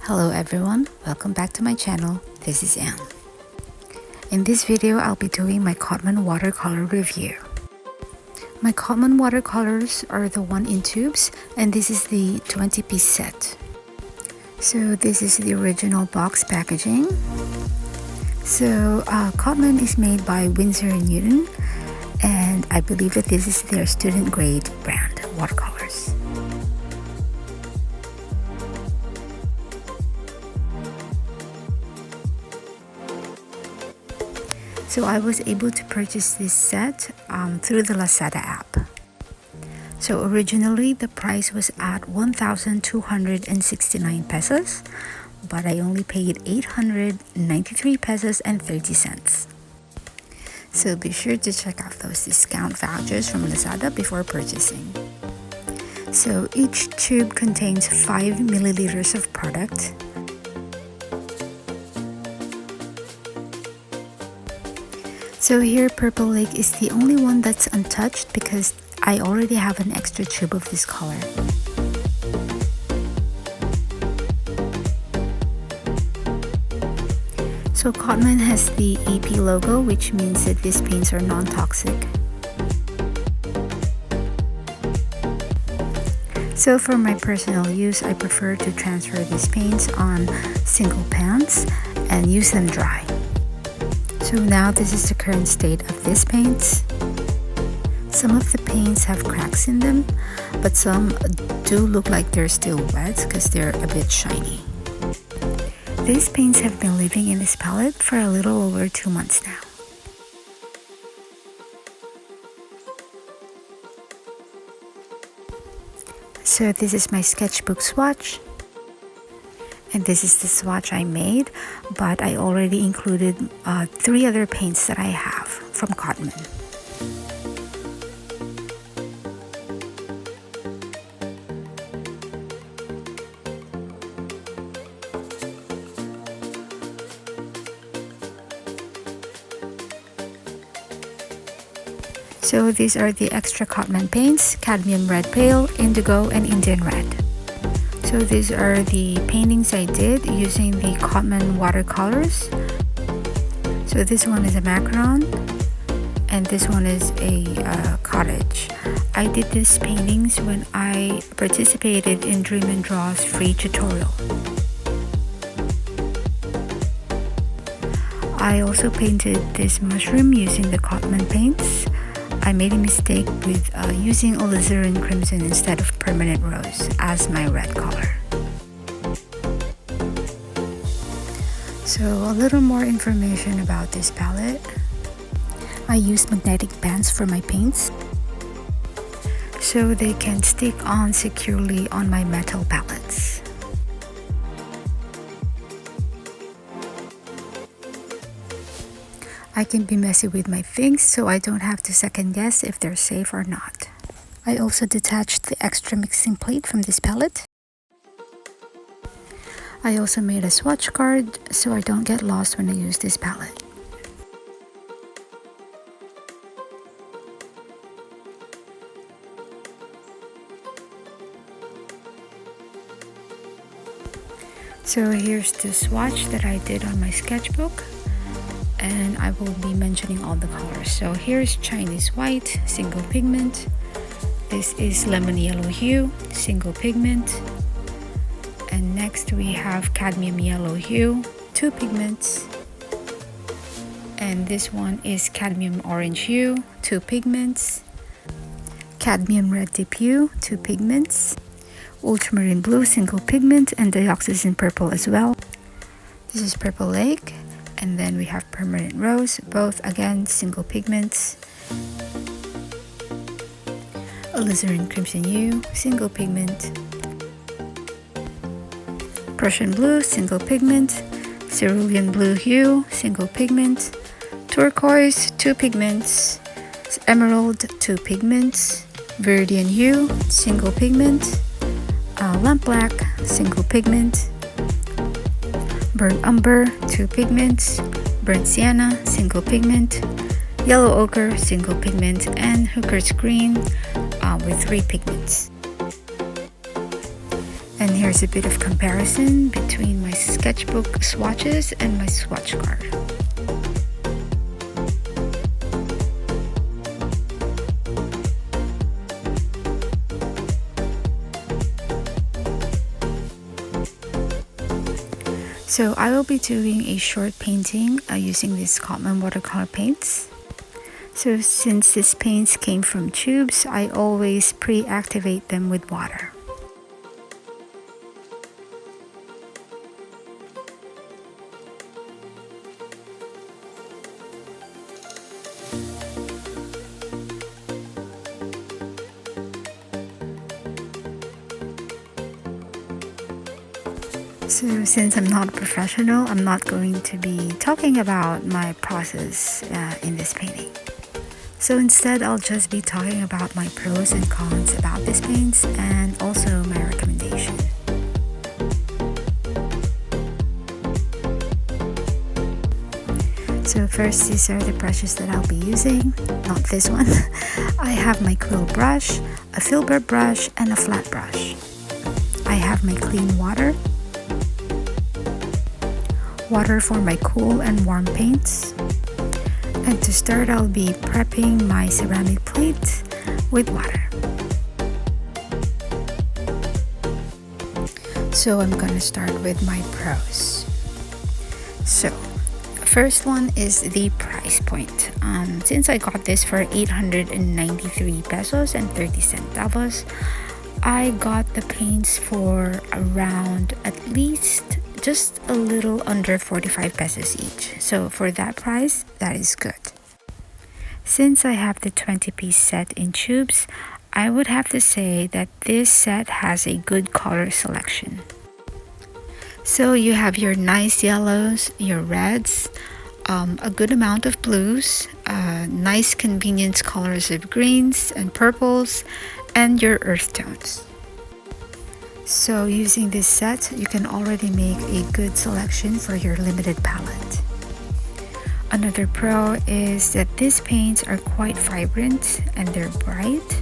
Hello everyone, welcome back to my channel. This is Anne. In this video, I'll be doing my Cotman watercolor review. My Cotman watercolors are the 1 in tubes, and this is the 20-piece set. So this is the original box packaging. So Cotman is made by Winsor Newton, and I believe that this is their student grade brand watercolors. So I was able to purchase this set through the Lazada app. So originally the price was at 1,269 pesos, but I only paid 893 pesos and 30 cents. So be sure to check out those discount vouchers from Lazada before purchasing. So each tube contains 5 milliliters of product. So here Purple Lake is the only one that's untouched because I already have an extra tube of this color. So Cotman has the AP logo, which means that these paints are non-toxic. So for my personal use, I prefer to transfer these paints on single pans and use them dry. So now this is the current state of these paints. Some of the paints have cracks in them, but some do look like they're still wet because they're a bit shiny. These paints have been living in this palette for a little over 2 months now. So this is my sketchbook swatch. And this is the swatch I made, but I already included 3 other paints that I have from Cotman. So these are the extra Cotman paints: Cadmium Red Pale, Indigo, and Indian Red. So these are the paintings I did using the Cotman watercolors. So this one is a macaron, and this one is a cottage. I did these paintings when I participated in Dream and Draw's free tutorial. I also painted this mushroom using the Cotman paints. I made a mistake with using Alizarin Crimson instead of Permanent Rose as my red color. So a little more information about this palette. I use magnetic bands for my paints, so they can stick on securely on my metal palettes. I can be messy with my things, so I don't have to second guess if they're safe or not. I also detached the extra mixing plate from this palette. I also made a swatch card so I don't get lost when I use this palette. So here's the swatch that I did on my sketchbook, and I will be mentioning all the colors. So here's Chinese White, single pigment. This is Lemon Yellow Hue, single pigment. And next we have Cadmium Yellow Hue, 2 pigments. And this one is Cadmium Orange Hue, 2 pigments. Cadmium Red Deep Hue, 2 pigments. Ultramarine Blue, single pigment, and Dioxazine Purple as well. This is Purple Lake. And then we have Permanent Rose, both again single pigments. Alizarin Crimson Hue, single pigment. Prussian Blue, single pigment. Cerulean Blue Hue, single pigment. Turquoise, 2 pigments. Emerald, 2 pigments. Viridian Hue, single pigment. Lamp Black, single pigment. Burnt Umber, 2 pigments. Burnt Sienna, single pigment. Yellow Ochre, single pigment. And Hooker's Green with 3 pigments. And here's a bit of comparison between my sketchbook swatches and my swatch card. So I will be doing a short painting using these Cotman watercolor paints. So since these paints came from tubes, I always pre-activate them with water. So since I'm not a professional, I'm not going to be talking about my process in this painting. So instead, I'll just be talking about my pros and cons about these paints and also my recommendation. So first, these are the brushes that I'll be using, not this one. I have my quill brush, a filbert brush, and a flat brush. I have my clean water for my cool and warm paints. And to start, I'll be prepping my ceramic plate with water. So I'm gonna start with my pros. So first one is the price point. Since I got this for 893 pesos and 30 centavos, I got the paints for around at least just a little under 45 pesos each. So for that price, that is good. Since I have the 20-piece set in tubes, I would have to say that this set has a good color selection. So you have your nice yellows, your reds, a good amount of blues, nice convenience colors of greens and purples, and your earth tones. So using this set, you can already make a good selection for your limited palette. Another pro is that these paints are quite vibrant and they're bright.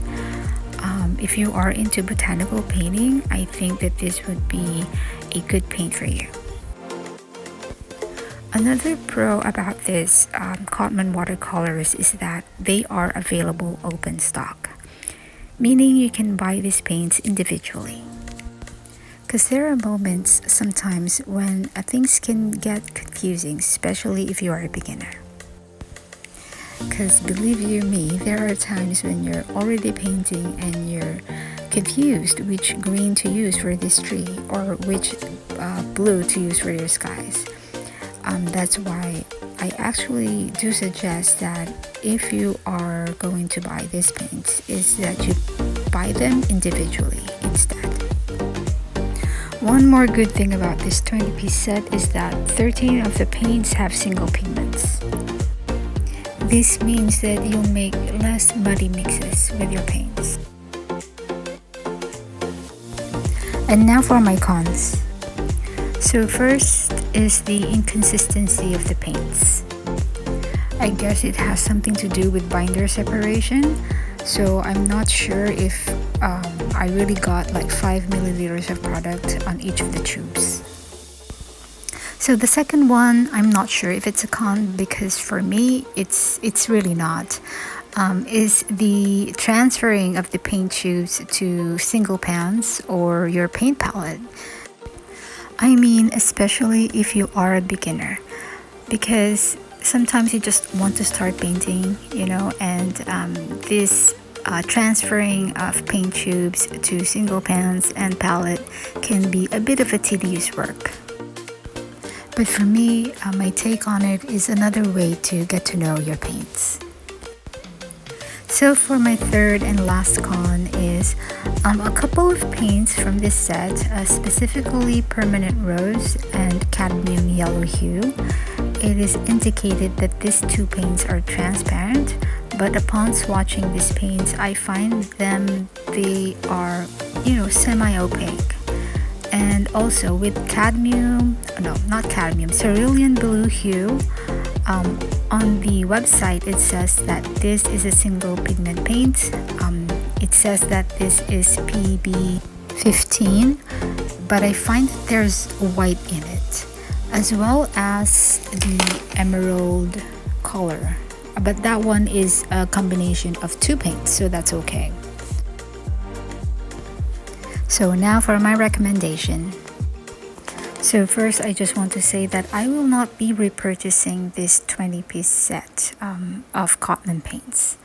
If you are into botanical painting, I think that this would be a good paint for you. Another pro about this Cotman watercolors is that they are available open stock, meaning you can buy these paints individually. Because there are moments sometimes when things can get confusing, especially if you are a beginner. Because believe you me, there are times when you're already painting and you're confused which green to use for this tree or which blue to use for your skies. That's why I actually do suggest that if you are going to buy these paints, is that you buy them individually instead. One more good thing about this 20-piece set is that 13 of the paints have single pigments. This means that you'll make less muddy mixes with your paints. And now for my cons. So first is the inconsistency of the paints. I guess it has something to do with binder separation. So I'm not sure if I really got like 5 milliliters of product on each of the tubes. So the second one, I'm not sure if it's a con because for me, it's really not. Is the transferring of the paint tubes to single pans or your paint palette. I mean, especially if you are a beginner, because sometimes you just want to start painting, and this transferring of paint tubes to single pans and palette can be a bit of a tedious work. But for me, my take on it is another way to get to know your paints. So for my third and last con is a couple of paints from this set, specifically Permanent Rose and Cadmium Yellow Hue. It is indicated that these two paints are transparent, but upon swatching these paints, I find they are, semi-opaque. And also with Cerulean Blue Hue, on the website it says that this is a single pigment paint. It says that this is PB15, but I find that there's white in it, as well as the emerald color. But that one is a combination of two paints, so that's okay. So now for my recommendation. So first, I just want to say that I will not be repurchasing this 20-piece set of Cotman paints.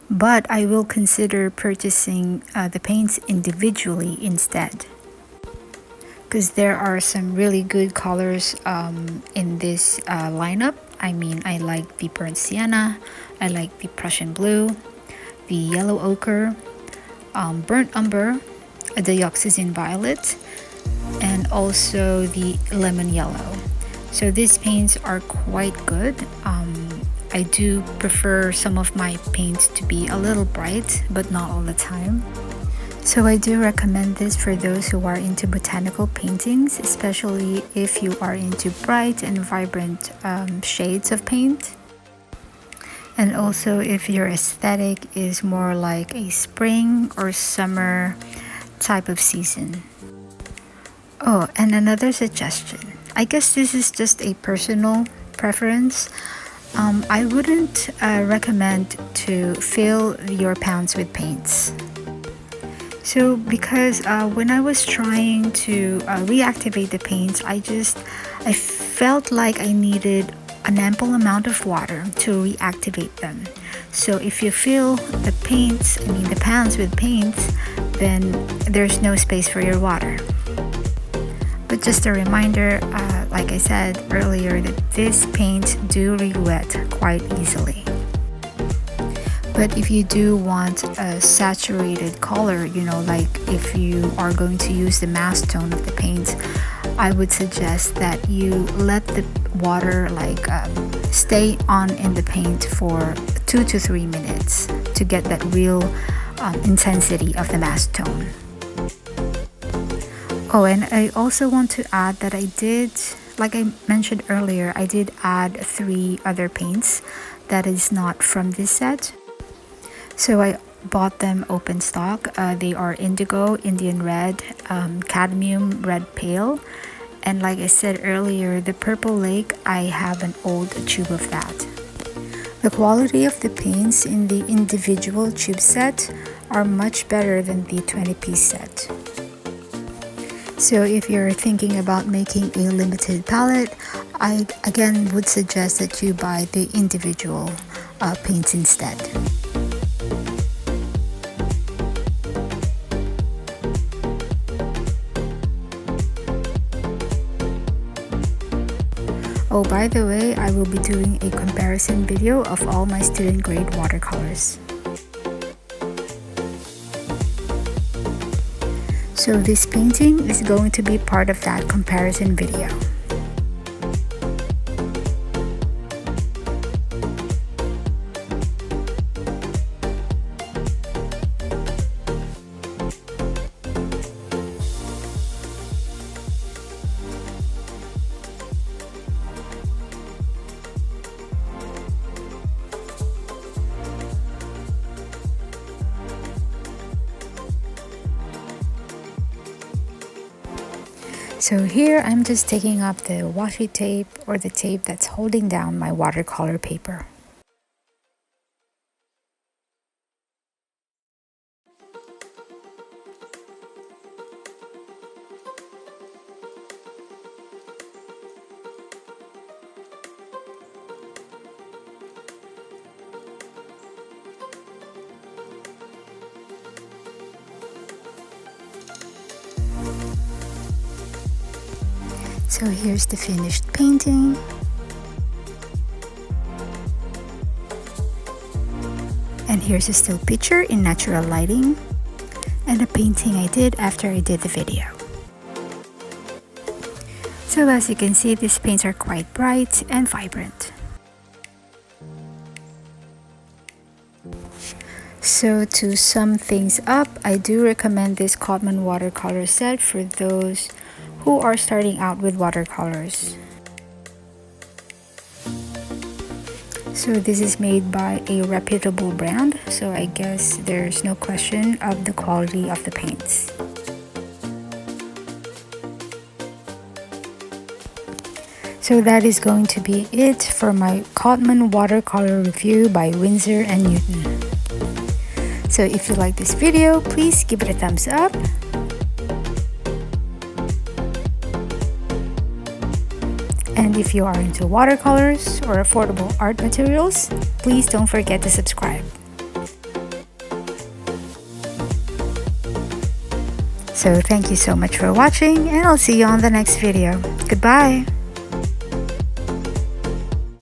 But I will consider purchasing the paints individually instead. Because there are some really good colors in this lineup. I mean, I like the burnt sienna, I like the Prussian blue, the yellow ochre, burnt umber, a dioxazine violet, and also the lemon yellow. So these paints are quite good. I do prefer some of my paints to be a little bright, but not all the time. So I do recommend this for those who are into botanical paintings, especially if you are into bright and vibrant shades of paint. And also if your aesthetic is more like a spring or summer type of season. Oh, and another suggestion. I guess this is just a personal preference. I wouldn't recommend to fill your pans with paints. So because when I was trying to reactivate the paints, I felt like I needed an ample amount of water to reactivate them. So if you fill the pans with paints, then there's no space for your water. But just a reminder, like I said earlier, that these paints do re-wet quite easily. But if you do want a saturated color, like if you are going to use the mass tone of the paint, I would suggest that you let the water stay on in the paint for 2 to 3 minutes to get that real intensity of the mass tone. Oh, and I also want to add that I did, like I mentioned earlier, I did add 3 other paints that is not from this set. So I bought them open stock. They are indigo, Indian red, cadmium red pale, and like I said earlier, the purple lake, I have an old tube of that. The quality of the paints in the individual tube set are much better than the 20-piece set. So if you're thinking about making a limited palette, I again would suggest that you buy the individual paints instead. Oh, by the way, I will be doing a comparison video of all my student grade watercolors. So this painting is going to be part of that comparison video. So here I'm just taking up the washi tape or the tape that's holding down my watercolor paper. So here's the finished painting. And here's a still picture in natural lighting. And a painting I did after I did the video. So as you can see, these paints are quite bright and vibrant. So to sum things up, I do recommend this Cotman watercolor set for those who are starting out with watercolors. So this is made by a reputable brand, so I guess there's no question of the quality of the paints. So that is going to be it for my Cotman Watercolor review by Winsor & Newton. So if you like this video, please give it a thumbs up. And if you are into watercolors or affordable art materials, please don't forget to subscribe. So thank you so much for watching, and I'll see you on the next video. Goodbye!